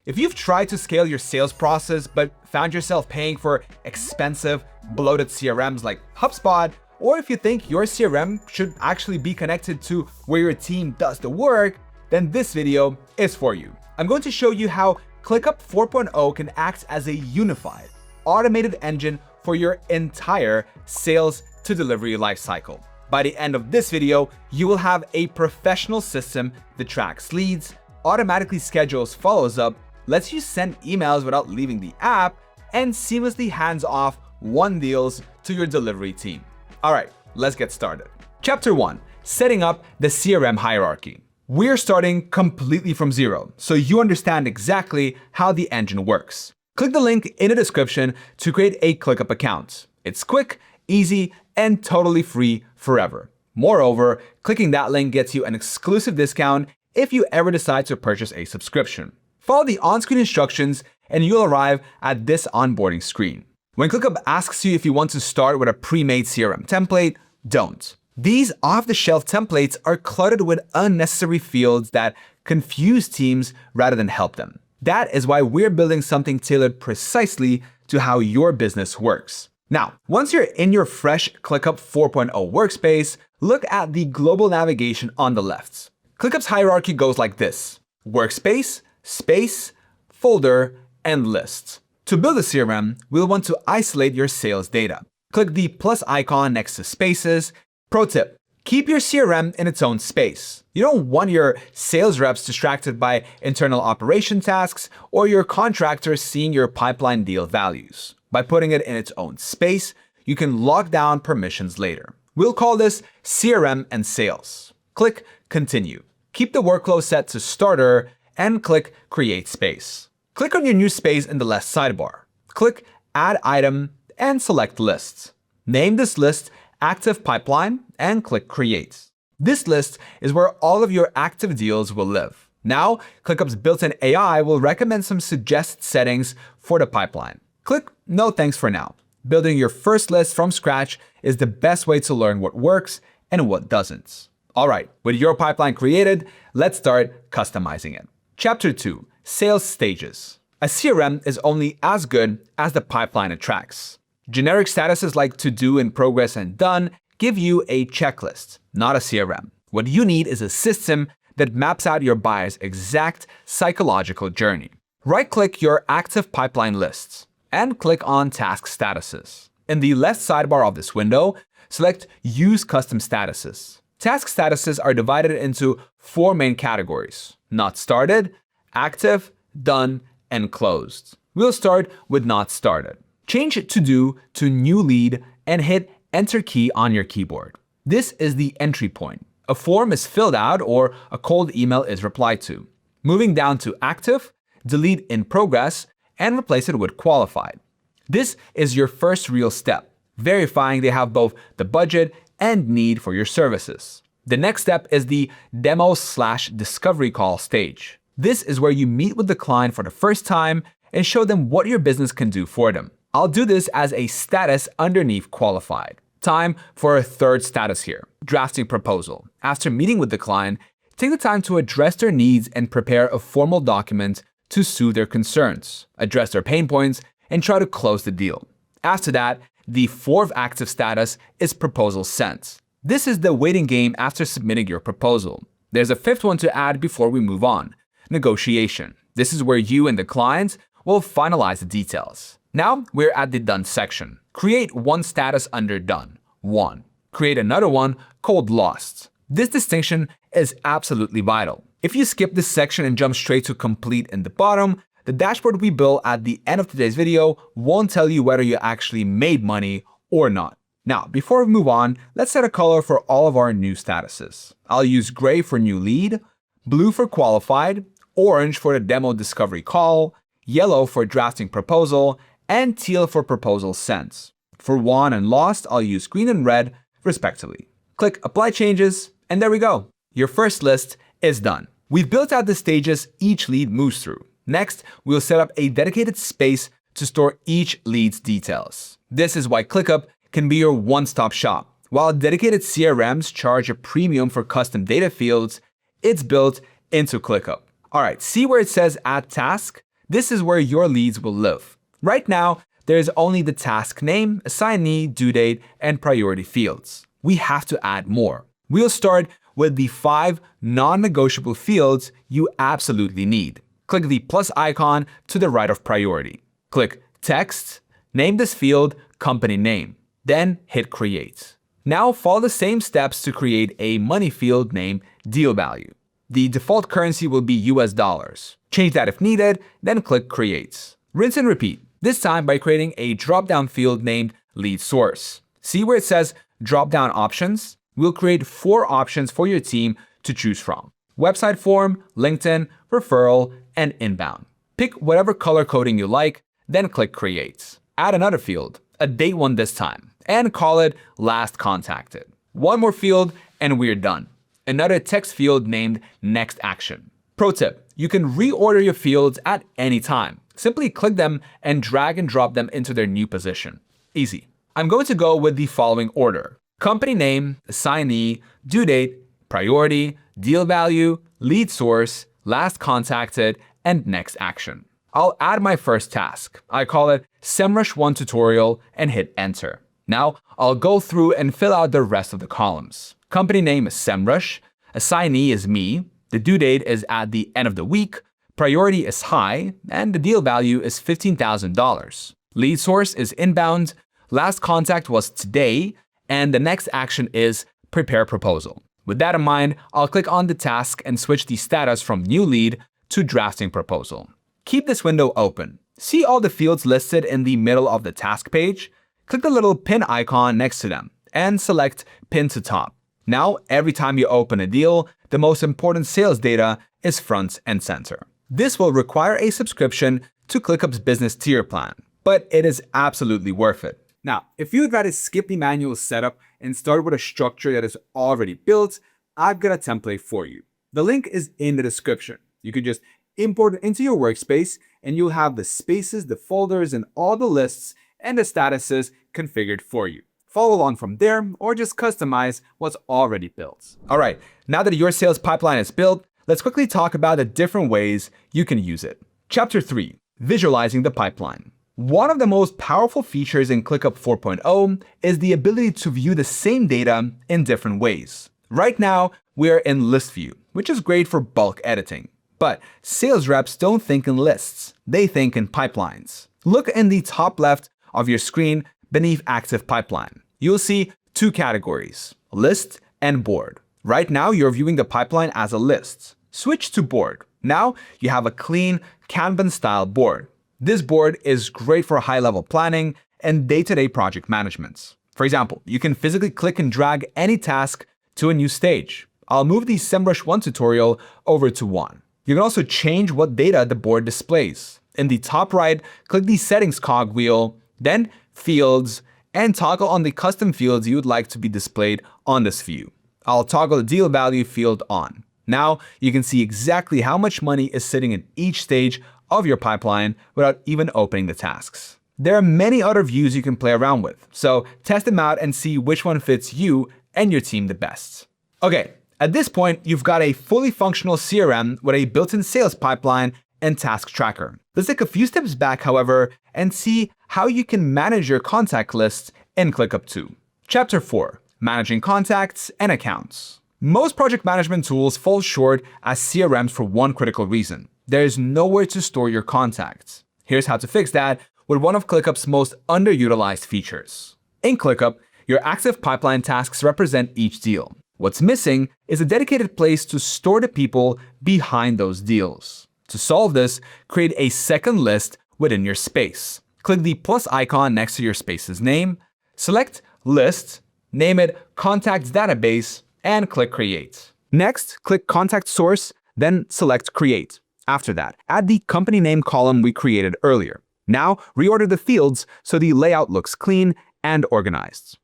If you've tried to scale your sales process but found yourself paying for expensive, bloated CRMs like HubSpot, or if you think your CRM should actually be connected to where your team does the work, then this video is for you. I'm going to show you how ClickUp 4.0 can act as a unified, automated engine for your entire sales to delivery lifecycle. By the end of this video, you will have a professional system that tracks leads, automatically schedules follows-up, lets you send emails without leaving the app, and seamlessly hands off won deals to your delivery team. All right, let's get started. Chapter 1, setting up the CRM hierarchy. We're starting completely from zero, so you understand exactly how the engine works. Click the link in the description to create a ClickUp account. It's quick, easy, and totally free forever. Moreover, clicking that link gets you an exclusive discount if you ever decide to purchase a subscription. Follow the on-screen instructions and you'll arrive at this onboarding screen. When ClickUp asks you if you want to start with a pre-made CRM template, don't. These off-the-shelf templates are cluttered with unnecessary fields that confuse teams rather than help them. That is why we're building something tailored precisely to how your business works. Now, once you're in your fresh ClickUp 4.0 workspace, look at the global navigation on the left. ClickUp's hierarchy goes like this: workspace, space, folder, and list. To build a CRM, we'll want to isolate your sales data. Click the plus icon next to spaces. Pro tip: keep your CRM in its own space. You don't want your sales reps distracted by internal operation tasks or your contractors seeing your pipeline deal values. By putting it in its own space, you can lock down permissions later. We'll call this CRM and sales. Click Continue. Keep the workflow set to starter and click Create Space. Click on your new space in the left sidebar. Click Add Item and select List. Name this list Active Pipeline and click Create. This list is where all of your active deals will live. Now, ClickUp's built-in AI will recommend some suggested settings for the pipeline. Click No Thanks for now. Building your first list from scratch is the best way to learn what works and what doesn't. All right, with your pipeline created, let's start customizing it. Chapter 2, Sales Stages. A CRM is only as good as the pipeline it tracks. Generic statuses like to do, in progress, and done give you a checklist, not a CRM. What you need is a system that maps out your buyer's exact psychological journey. Right-click your active pipeline lists and click on Task Statuses. In the left sidebar of this window, select Use Custom Statuses. Task statuses are divided into 4 main categories: not started, active, done, and closed. We'll start with not started. Change to do to new lead and hit Enter key on your keyboard. This is the entry point. A form is filled out or a cold email is replied to. Moving down to active, delete in progress and replace it with qualified. This is your first real step, verifying they have both the budget and need for your services. The next step is the demo/discovery call stage. This is where you meet with the client for the first time and show them what your business can do for them. I'll do this as a status underneath qualified. Time for a third status here, drafting proposal. After meeting with the client, take the time to address their needs and prepare a formal document to soothe their concerns, address their pain points, and try to close the deal. After that, the fourth active status is proposal sent. This is the waiting game after submitting your proposal. There's a fifth one to add before we move on: negotiation. This is where you and the client will finalize the details. Now we're at the done section. Create one status under done, 1. Create another one called lost. This distinction is absolutely vital. If you skip this section and jump straight to complete in the bottom, the dashboard we built at the end of today's video won't tell you whether you actually made money or not. Now, before we move on, let's set a color for all of our new statuses. I'll use gray for new lead, blue for qualified, orange for the demo discovery call, yellow for drafting proposal, and teal for proposal sent. For won and lost, I'll use green and red, respectively. Click Apply Changes, and there we go. Your first list is done. We've built out the stages each lead moves through. Next, we'll set up a dedicated space to store each lead's details. This is why ClickUp can be your one-stop shop. While dedicated CRMs charge a premium for custom data fields, it's built into ClickUp. All right, see where it says Add Task? This is where your leads will live. Right now, there's only the task name, assignee, due date, and priority fields. We have to add more. We'll start with the 5 non-negotiable fields you absolutely need. Click the plus icon to the right of priority. Click Text, name this field company name, then hit Create. Now follow the same steps to create a money field named Deal Value. The default currency will be US dollars. Change that if needed, then click Create. Rinse and repeat, this time by creating a drop-down field named Lead Source. See where it says Drop-down Options? We'll create 4 options for your team to choose from: website form, LinkedIn, referral, and inbound. Pick whatever color coding you like, then click Create. Add another field, a date one this time, and call it Last Contacted. One more field, and we're done. Another text field named Next Action. Pro tip, you can reorder your fields at any time. Simply click them and drag and drop them into their new position. Easy. I'm going to go with the following order: company name, assignee, due date, priority, deal value, lead source, last contacted, and next action. I'll add my first task. I call it SEMrush 1 tutorial and hit enter. Now I'll go through and fill out the rest of the columns. Company name is SEMrush, assignee is me, the due date is at the end of the week, priority is high, and the deal value is $15,000. Lead source is inbound, last contact was today, and the next action is prepare proposal. With that in mind, I'll click on the task and switch the status from new lead to drafting proposal. Keep this window open. See all the fields listed in the middle of the task page? Click the little pin icon next to them and select Pin to Top. Now, every time you open a deal, the most important sales data is front and center. This will require a subscription to ClickUp's business tier plan, but it is absolutely worth it. Now, if you'd rather skip the manual setup and start with a structure that is already built, I've got a template for you. The link is in the description. You can just import it into your workspace and you'll have the spaces, the folders, and all the lists and the statuses configured for you. Follow along from there or just customize what's already built. All right, now that your sales pipeline is built, let's quickly talk about the different ways you can use it. Chapter 3, Visualizing the Pipeline. One of the most powerful features in ClickUp 4.0 is the ability to view the same data in different ways. Right now, we're in list view, which is great for bulk editing. But sales reps don't think in lists, they think in pipelines. Look in the top left of your screen beneath Active Pipeline. You'll see 2 categories, list and board. Right now, you're viewing the pipeline as a list. Switch to board. Now you have a clean Kanban style board. This board is great for high-level planning and day-to-day project management. For example, you can physically click and drag any task to a new stage. I'll move the SEMrush 1 tutorial over to 1. You can also change what data the board displays. In the top right, click the settings cogwheel, then fields, and toggle on the custom fields you would like to be displayed on this view. I'll toggle the deal value field on. Now you can see exactly how much money is sitting in each stage of your pipeline without even opening the tasks. There are many other views you can play around with, so test them out and see which one fits you and your team the best. Okay, at this point, you've got a fully functional CRM with a built-in sales pipeline and task tracker. Let's take a few steps back, however, and see how you can manage your contact list in ClickUp 2. Chapter 4, Managing Contacts and Accounts. Most project management tools fall short as CRMs for one critical reason. There is nowhere to store your contacts. Here's how to fix that with one of ClickUp's most underutilized features. In ClickUp, your active pipeline tasks represent each deal. What's missing is a dedicated place to store the people behind those deals. To solve this, create a second list within your space. Click the plus icon next to your space's name, select List, name it Contacts Database, and click Create. Next, click Contact Source, then select Create. After that, add the company name column we created earlier. Now, reorder the fields so the layout looks clean and organized.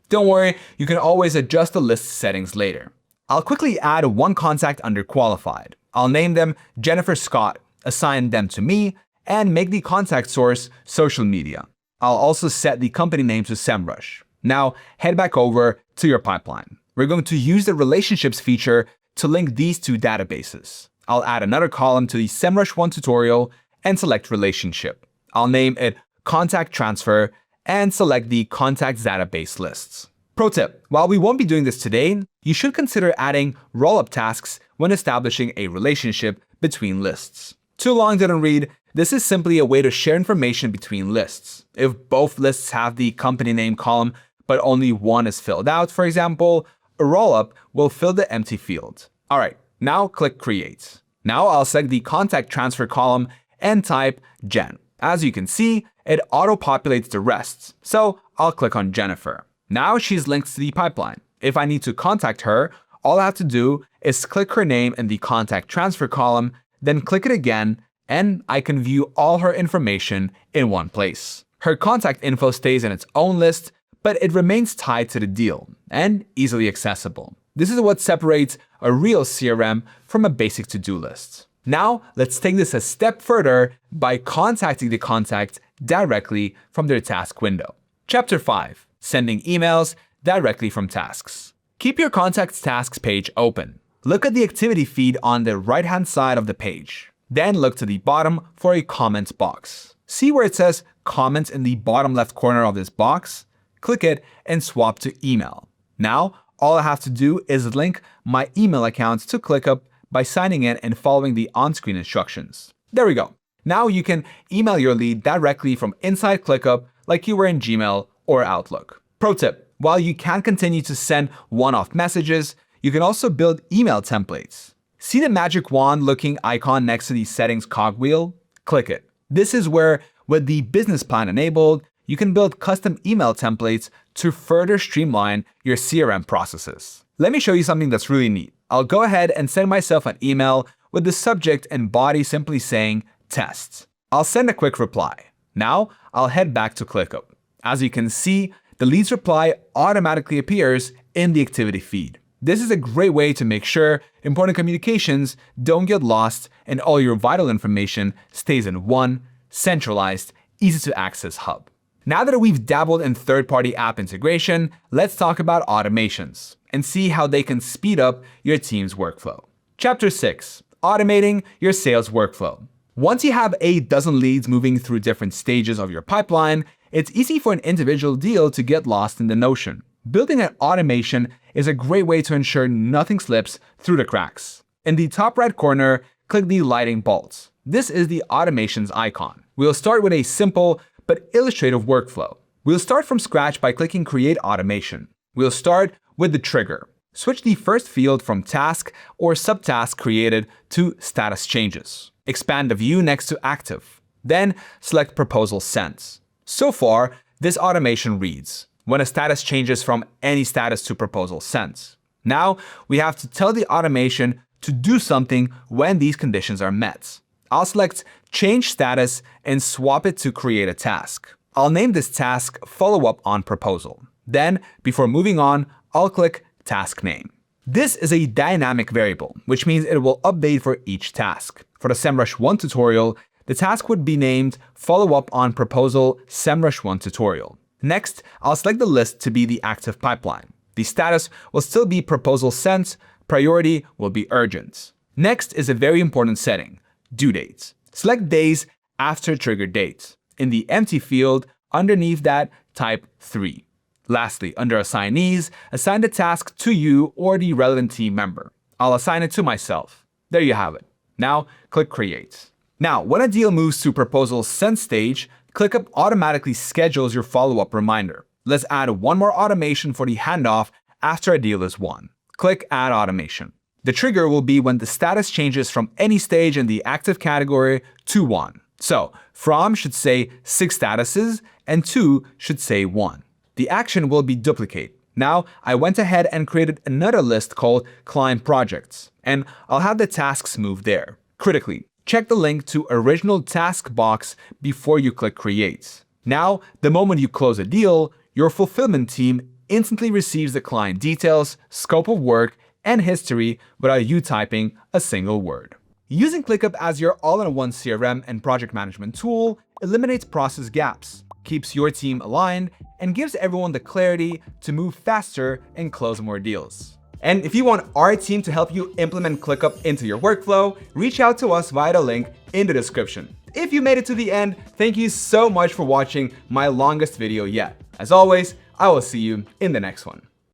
Don't worry, you can always adjust the list settings later. I'll quickly add one contact under Qualified. I'll name them Jennifer Scott, assign them to me, and make the contact source social media. I'll also set the company name to SEMrush. Now, head back over to your pipeline. We're going to use the relationships feature to link these 2 databases. I'll add another column to the SEMrush 1 tutorial and select Relationship. I'll name it Contact Transfer and select the Contacts Database lists. Pro tip, while we won't be doing this today, you should consider adding roll-up tasks when establishing a relationship between lists. Too long didn't read. This is simply a way to share information between lists. If both lists have the company name column, but only one is filled out, for example, a roll-up will fill the empty field. All right, now click Create. Now I'll select the Contact Transfer column and type Jen. As you can see, it auto-populates the rest, so I'll click on Jennifer. Now she's linked to the pipeline. If I need to contact her, all I have to do is click her name in the Contact Transfer column, then click it again, and I can view all her information in one place. Her contact info stays in its own list, but it remains tied to the deal and easily accessible. This is what separates a real CRM from a basic to-do list. Now, let's take this a step further by contacting the contact directly from their task window. Chapter 5. Sending emails directly from tasks. Keep your contacts tasks page open. Look at the activity feed on the right-hand side of the page. Then look to the bottom for a comments box. See where it says comments in the bottom left corner of this box? Click it and swap to email. Now, all I have to do is link my email account to ClickUp by signing in and following the on-screen instructions. There we go. Now you can email your lead directly from inside ClickUp like you were in Gmail or Outlook. Pro tip, while you can continue to send one-off messages, you can also build email templates. See the magic wand looking icon next to the settings cogwheel? Click it. This is where, with the business plan enabled, you can build custom email templates to further streamline your CRM processes. Let me show you something that's really neat. I'll go ahead and send myself an email with the subject and body simply saying test. I'll send a quick reply. Now I'll head back to ClickUp. As you can see, the lead's reply automatically appears in the activity feed. This is a great way to make sure important communications don't get lost and all your vital information stays in one centralized, easy to access hub. Now that we've dabbled in third-party app integration, let's talk about automations and see how they can speed up your team's workflow. Chapter 6. Automating your sales workflow. Once you have a dozen leads moving through different stages of your pipeline, it's easy for an individual deal to get lost in the notion. Building an automation is a great way to ensure nothing slips through the cracks. In the top right corner, click the lightning bolt. This is the automations icon. We'll start with a simple but illustrative workflow. We'll start from scratch by clicking Create Automation. We'll start with the trigger. Switch the first field from task or subtask created to status changes. Expand the view next to active. Then select proposal sent. So far, this automation reads, when a status changes from any status to proposal sent. Now, we have to tell the automation to do something when these conditions are met. I'll select Change Status and swap it to create a task. I'll name this task Follow Up on Proposal. Then, before moving on, I'll click Task Name. This is a dynamic variable, which means it will update for each task. For the SEMrush 1 tutorial, the task would be named Follow Up on Proposal SEMrush 1 Tutorial. Next, I'll select the list to be the active pipeline. The status will still be Proposal Sent, priority will be Urgent. Next is a very important setting, due dates. Select days after trigger date. In the empty field, underneath that, type 3. Lastly, under Assignees, assign the task to you or the relevant team member. I'll assign it to myself. There you have it. Now, click Create. Now, when a deal moves to Proposal Sent stage, ClickUp automatically schedules your follow-up reminder. Let's add one more automation for the handoff after a deal is won. Click Add Automation. The trigger will be when the status changes from any stage in the active category to 1. So, from should say 6 statuses and to should say 1. The action will be duplicate. Now, I went ahead and created another list called Client Projects, and I'll have the tasks move there. Critically, check the link to original task box before you click Create. Now, the moment you close a deal, your fulfillment team instantly receives the client details, scope of work, and history without you typing a single word. Using ClickUp as your all-in-one CRM and project management tool eliminates process gaps, keeps your team aligned, and gives everyone the clarity to move faster and close more deals. And if you want our team to help you implement ClickUp into your workflow, reach out to us via the link in the description. if you made it to the end, thank you so much for watching my longest video yet. As always, I will see you in the next one.